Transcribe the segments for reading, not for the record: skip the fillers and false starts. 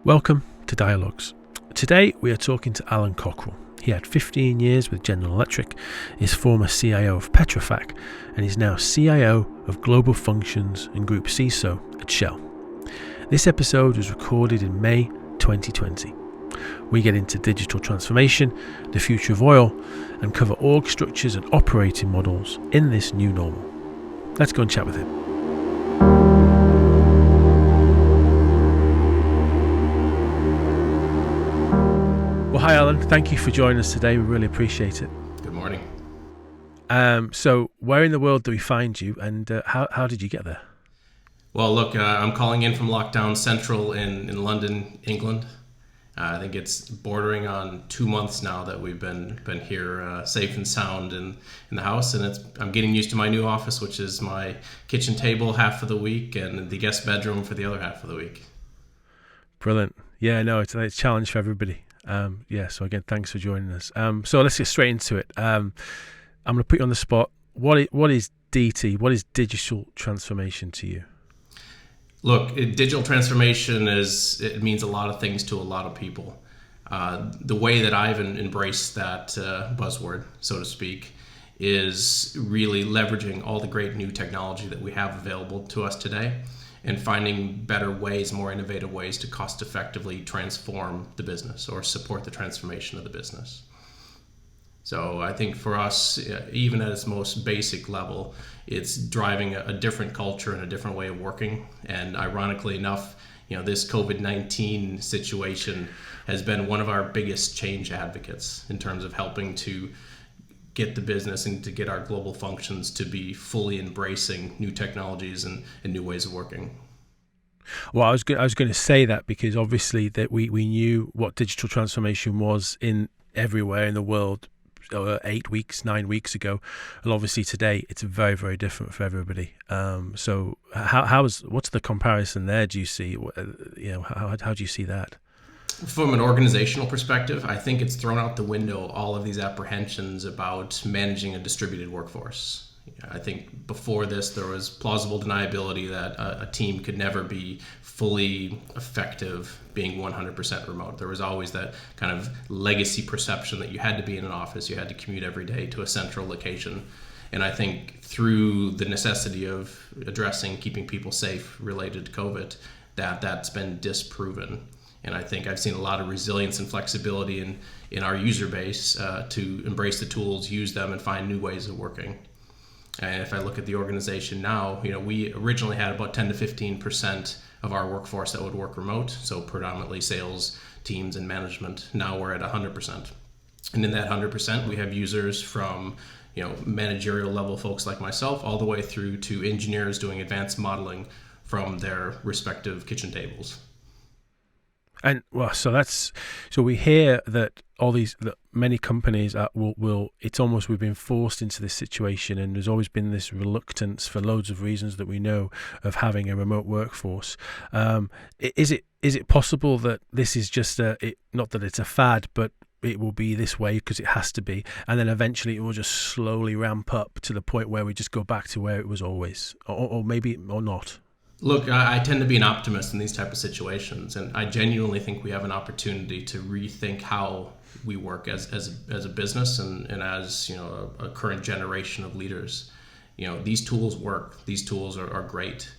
Welcome to Dialogs. Today we are talking to Allan Cockriel. He had 15 years with General Electric, is former CIO of Petrofac, and is now CIO of Global Functions and Group CISO at Shell. This episode was recorded in May 2020. We get into digital transformation, the future of oil, and cover org structures and operating models in this new normal. Let's go and chat with him. Well, hi Allan, thank you for joining us today. We really appreciate it. Good morning. So where in the world do we find you, and how did you get there? Well, look, I'm calling in from lockdown central in London, England. I think it's bordering on 2 months now that we've been here safe and sound in the house, and I'm getting used to my new office, which is my kitchen table half of the week and the guest bedroom for the other half of the week. Brilliant. Yeah, no, it's a challenge for everybody. So again, thanks for joining us. So let's get straight into it. I'm going to put you on the spot. What is DT? What is digital transformation to you? Look, digital transformation it means a lot of things to a lot of people. The way that I've embraced that buzzword, so to speak, is really leveraging all the great new technology that we have available to us today and finding better ways, more innovative ways to cost effectively transform the business or support the transformation of the business. So I think for us, even at its most basic level, it's driving a different culture and a different way of working. And ironically enough, this COVID-19 situation has been one of our biggest change advocates in terms of helping to get the business and to get our global functions to be fully embracing new technologies and new ways of working. Well, I was going to say that because obviously that we knew what digital transformation was in everywhere in the world 9 weeks ago, and obviously today it's very, very different for everybody. So what's the comparison there? Do you see? How do you see that? From an organizational perspective, I think it's thrown out the window all of these apprehensions about managing a distributed workforce. I think before this, there was plausible deniability that a team could never be fully effective being 100% remote. There was always that kind of legacy perception that you had to be in an office, you had to commute every day to a central location. And I think through the necessity of addressing keeping people safe related to COVID, that's been disproven. And I think I've seen a lot of resilience and flexibility in our user base to embrace the tools, use them, and find new ways of working. And if I look at the organization now, we originally had about 10 to 15% of our workforce that would work remote, so predominantly sales teams and management. Now we're at 100%. And in that 100%, we have users from managerial level folks like myself all the way through to engineers doing advanced modeling from their respective kitchen tables. And so we hear that that many companies it's almost we've been forced into this situation, and there's always been this reluctance for loads of reasons that we know of having a remote workforce. Is it possible that this is just not that it's a fad, but it will be this way because it has to be, and then eventually it will just slowly ramp up to the point where we just go back to where it was always, or maybe or not? Look, I tend to be an optimist in these type of situations, and I genuinely think we have an opportunity to rethink how we work as a business and as a current generation of leaders. These tools work. These tools are great,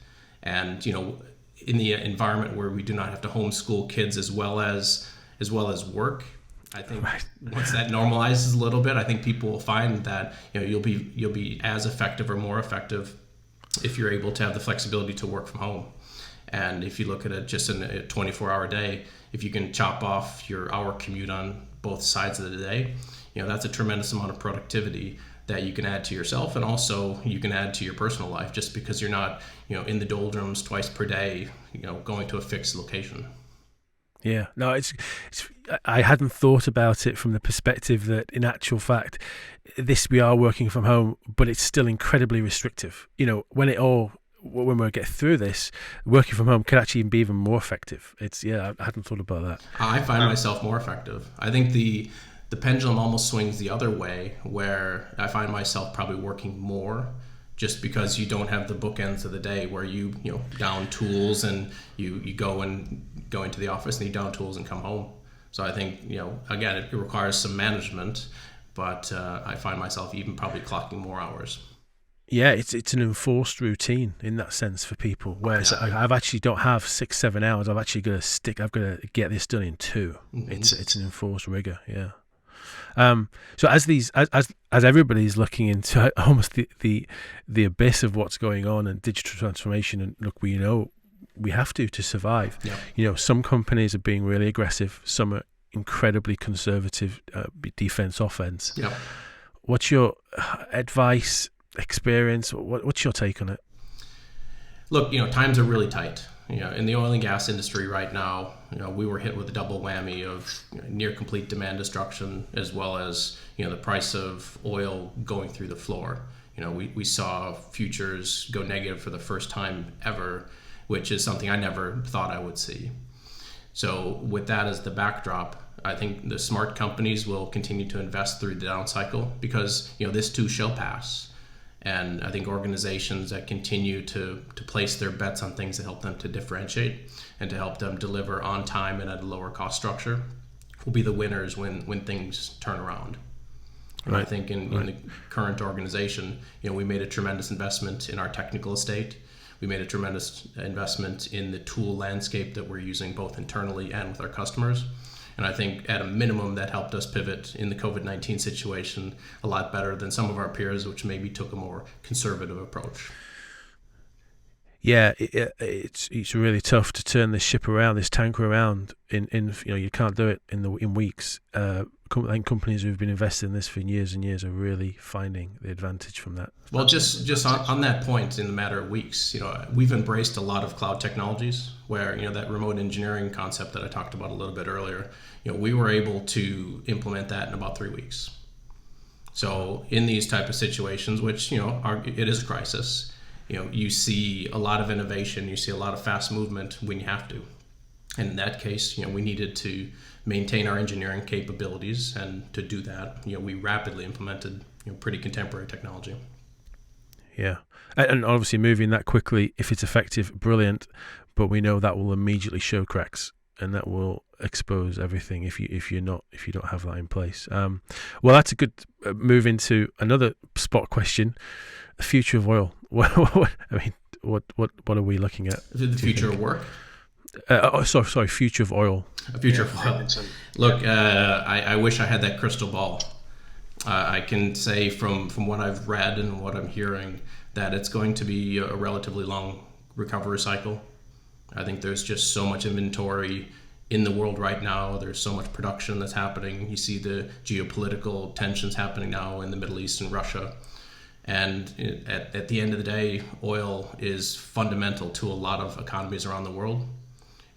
and in the environment where we do not have to homeschool kids as well as work, I think once that normalizes a little bit, I think people will find that you'll be as effective or more effective if you're able to have the flexibility to work from home. And if you look at it just in a 24-hour day, if you can chop off your hour commute on both sides of the day, that's a tremendous amount of productivity that you can add to yourself, and also you can add to your personal life just because you're not in the doldrums twice per day going to a fixed location. Yeah, no, it's I hadn't thought about it from the perspective that in actual fact we are working from home, but it's still incredibly restrictive. When we get through this, working from home could actually be even more effective. I hadn't thought about that. I find myself more effective. I think the pendulum almost swings the other way, where I find myself probably working more just because you don't have the bookends of the day where you down tools and you go into the office and you down tools and come home. So I think, again, it requires some management, but I find myself even probably clocking more hours. Yeah, it's an enforced routine in that sense for people. Whereas I've actually don't have 6-7 hours. I've actually got to get this done in 2. Mm-hmm. It's an enforced rigor. Yeah. So as everybody's looking into almost the abyss of what's going on and digital transformation, and look, we know we have to survive. Yeah. Some companies are being really aggressive. Some are incredibly conservative, defense, offense. Yeah. What's your advice, experience? What's your take on it? Look, times are really tight. In the oil and gas industry right now, we were hit with a double whammy of near complete demand destruction, as well as the price of oil going through the floor. We saw futures go negative for the first time ever, which is something I never thought I would see. So with that as the backdrop, I think the smart companies will continue to invest through the down cycle, because this too shall pass. And I think organizations that continue to place their bets on things that help them to differentiate and to help them deliver on time and at a lower cost structure will be the winners when things turn around. And I think in the current organization, we made a tremendous investment in our technical estate. We made a tremendous investment in the tool landscape that we're using both internally and with our customers. And I think at a minimum that helped us pivot in the COVID-19 situation a lot better than some of our peers, which maybe took a more conservative approach. Yeah, it's really tough to turn this ship around, this tanker around. You can't do it in weeks. I think companies who've been invested in this for years and years are really finding the advantage from that. Well, just on that point, in a matter of weeks, we've embraced a lot of cloud technologies where, that remote engineering concept that I talked about a little bit earlier, we were able to implement that in about 3 weeks. So in these type of situations, which, it is a crisis, you see a lot of innovation, you see a lot of fast movement when you have to. And in that case, we needed to maintain our engineering capabilities, and to do that, we rapidly implemented pretty contemporary technology. Yeah, and obviously moving that quickly, if it's effective, brilliant. But we know that will immediately show cracks, and that will expose everything if you don't have that in place. Well, that's a good move into another spot question: the future of oil. What are we looking at? The future of work. Sorry, future of oil. A future of oil. Look, I wish I had that crystal ball. I can say from what I've read and what I'm hearing that it's going to be a relatively long recovery cycle. I think there's just so much inventory in the world right now. There's so much production that's happening. You see the geopolitical tensions happening now in the Middle East and Russia. And at the end of the day, oil is fundamental to a lot of economies around the world.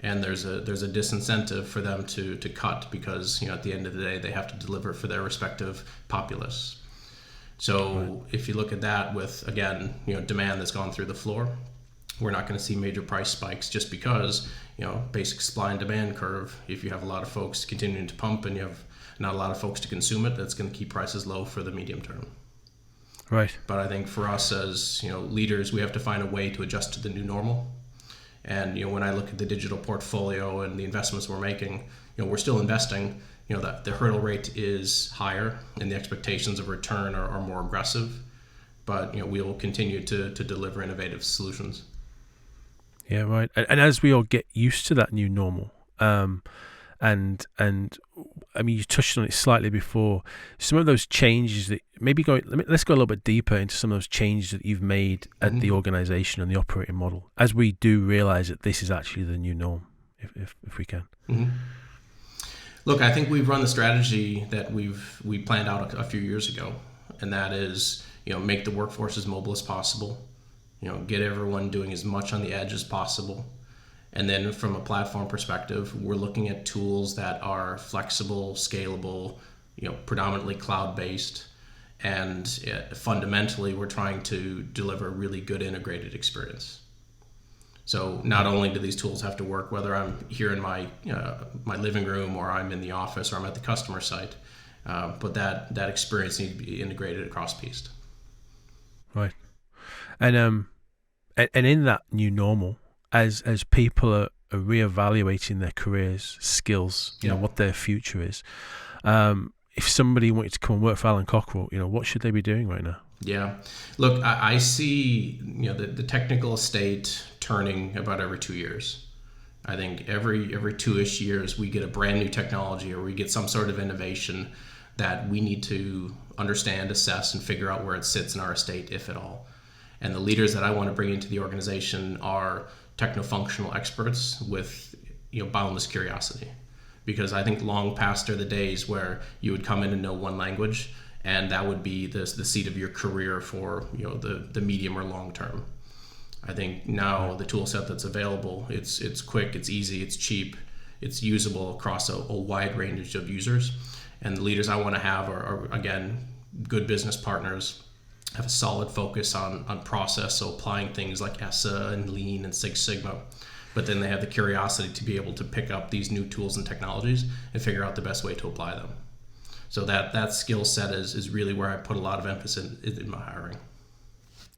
And there's a disincentive for them to cut, because at the end of the day they have to deliver for their respective populace. So if you look at that with, again, demand that's gone through the floor, we're not going to see major price spikes just because, basic supply and demand curve. If you have a lot of folks continuing to pump and you have not a lot of folks to consume it, that's going to keep prices low for the medium term. Right. But I think for us as leaders, we have to find a way to adjust to the new normal. And when I look at the digital portfolio and the investments we're making, we're still investing. That the hurdle rate is higher and the expectations of return are more aggressive. But we will continue to deliver innovative solutions. Yeah, right. And as we all get used to that new normal, and I mean, you touched on it slightly before. Some of those changes that let's go a little bit deeper into some of those changes that you've made at the organization and the operating model, as we do realize that this is actually the new norm, if we can. Mm-hmm. Look, I think we've run the strategy that we planned out a few years ago, and that is, make the workforce as mobile as possible, get everyone doing as much on the edge as possible. And then from a platform perspective, we're looking at tools that are flexible, scalable, predominantly cloud-based. And fundamentally, we're trying to deliver a really good integrated experience. So not only do these tools have to work, whether I'm here in my living room or I'm in the office or I'm at the customer site, but that experience needs to be integrated across pieces. Right. And in that new normal, as people are reevaluating their careers, skills, you know, what their future is. If somebody wanted to come and work for Allan Cockriel, you know, what should they be doing right now? Yeah, look, I see, you know, the technical estate turning about every 2 years. I think every 2-ish years we get a brand new technology, or we get some sort of innovation that we need to understand, assess, and figure out where it sits in our estate, if at all. And the leaders that I want to bring into the organization are techno-functional experts with, you know, boundless curiosity. Because I think long past are the days where you would come in and know one language, and that would be the seat of your career for, you know, the medium or long term. I think now the tool set that's available, it's quick, it's easy, it's cheap, it's usable across a wide range of users. And the leaders I want to have are again, good business partners, have a solid focus on process, so applying things like ESSA and Lean and Six Sigma. But then they have the curiosity to be able to pick up these new tools and technologies and figure out the best way to apply them. So that skill set is really where I put a lot of emphasis in my hiring.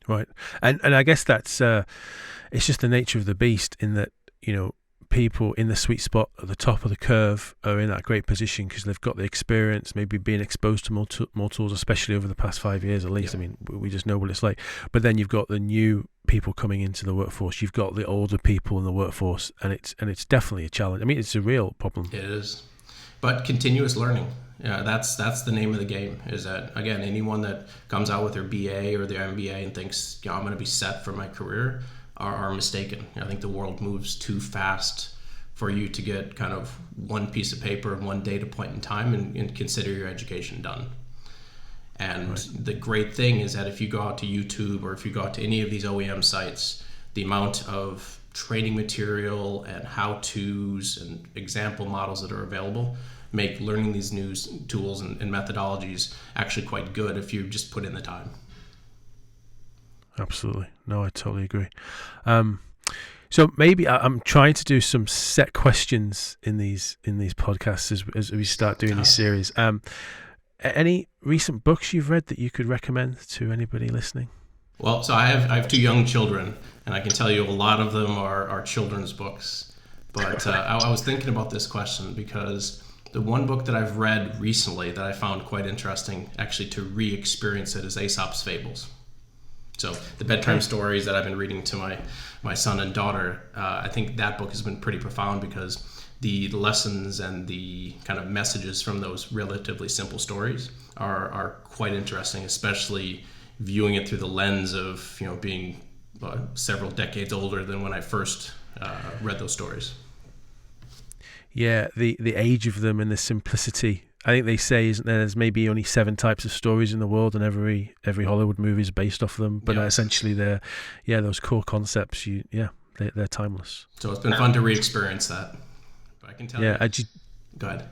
Right. And I guess that's it's just the nature of the beast, in that, you know, people in the sweet spot at the top of the curve are in that great position because they've got the experience, maybe being exposed to more tools, especially over the past 5 years at least. Yeah. I mean, we just know what it's like. But then you've got the new people coming into the workforce. You've got the older people in the workforce, and it's definitely a challenge. I mean, it's a real problem. It is. But continuous learning. Yeah, that's the name of the game. Is that, again, anyone that comes out with their BA or their MBA and thinks, I'm going to be set for my career, are mistaken. I think the world moves too fast for you to get kind of one piece of paper and one data point in time and consider your education done. And right. The great thing is that if you go out to YouTube or if you go out to any of these OEM sites, the amount of training material and how-tos and example models that are available make learning these new tools and methodologies actually quite good if you just put in the time. Absolutely. No, I totally agree. So maybe I'm trying to do some set questions in these podcasts as we start doing these series. Any recent books you've read that you could recommend to anybody listening? Well, so I have 2 young children, and I can tell you a lot of them are children's books. But I was thinking about this question because the one book that I've read recently that I found quite interesting, actually to re-experience it, is Aesop's Fables. So the bedtime stories that I've been reading to my son and daughter, I think that book has been pretty profound because the lessons and the kind of messages from those relatively simple stories are quite interesting, especially viewing it through the lens of, you know, being several decades older than when I first read those stories. Yeah, the age of them and the simplicity. I think they say, isn't there, there's maybe only 7 types of stories in the world, and every Hollywood movie is based off them. But essentially, they're those core concepts. They're timeless. So it's been fun to re-experience that. But I can tell you. Yeah, go ahead.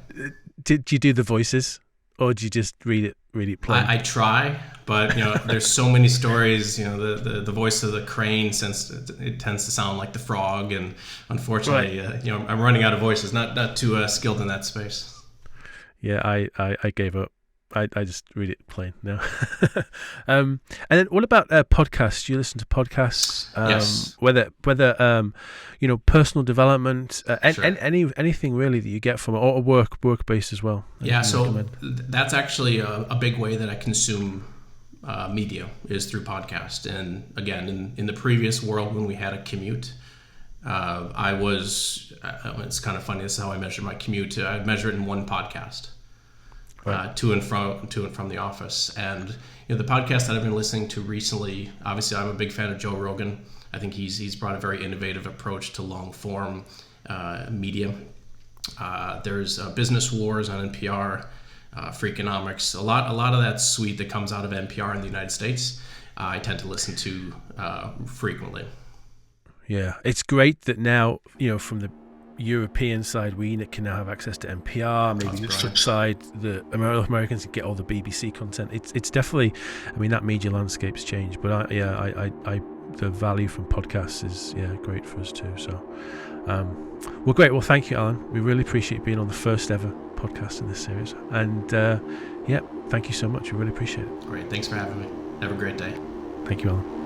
Did you do the voices, or did you just read it plain? I try, but you know, there's so many stories. You know, the voice of the crane, since it tends to sound like the frog, and unfortunately, right. You know, I'm running out of voices. Not too skilled in that space. Yeah, I gave up. I just read it plain now. And then what about podcasts? Do you listen to podcasts? Yes. Whether you know, personal development, sure. anything really that you get from it, or work based as well. Yeah, so that's actually a big way that I consume media, is through podcast. And again, in the previous world when we had a commute, it's kind of funny, this is how I measure my commute. I measure it in one podcast, right. to and from the office. And you know, the podcast that I've been listening to recently, obviously I'm a big fan of Joe Rogan. I think he's brought a very innovative approach to long form media. There's Business Wars on NPR, Freakonomics, a lot of that suite that comes out of NPR in the United States. I tend to listen to frequently. Yeah, it's great that now, you know, from the European side, we can now have access to NPR. Maybe the Dutch side, the Americans can get all the BBC content. It's definitely, I mean, that media landscape's changed. But the value from podcasts is great for us too. So, well, great. Well, thank you, Allan. We really appreciate being on the first ever podcast in this series. And thank you so much. We really appreciate it. Great. Thanks for having me. Have a great day. Thank you, Allan.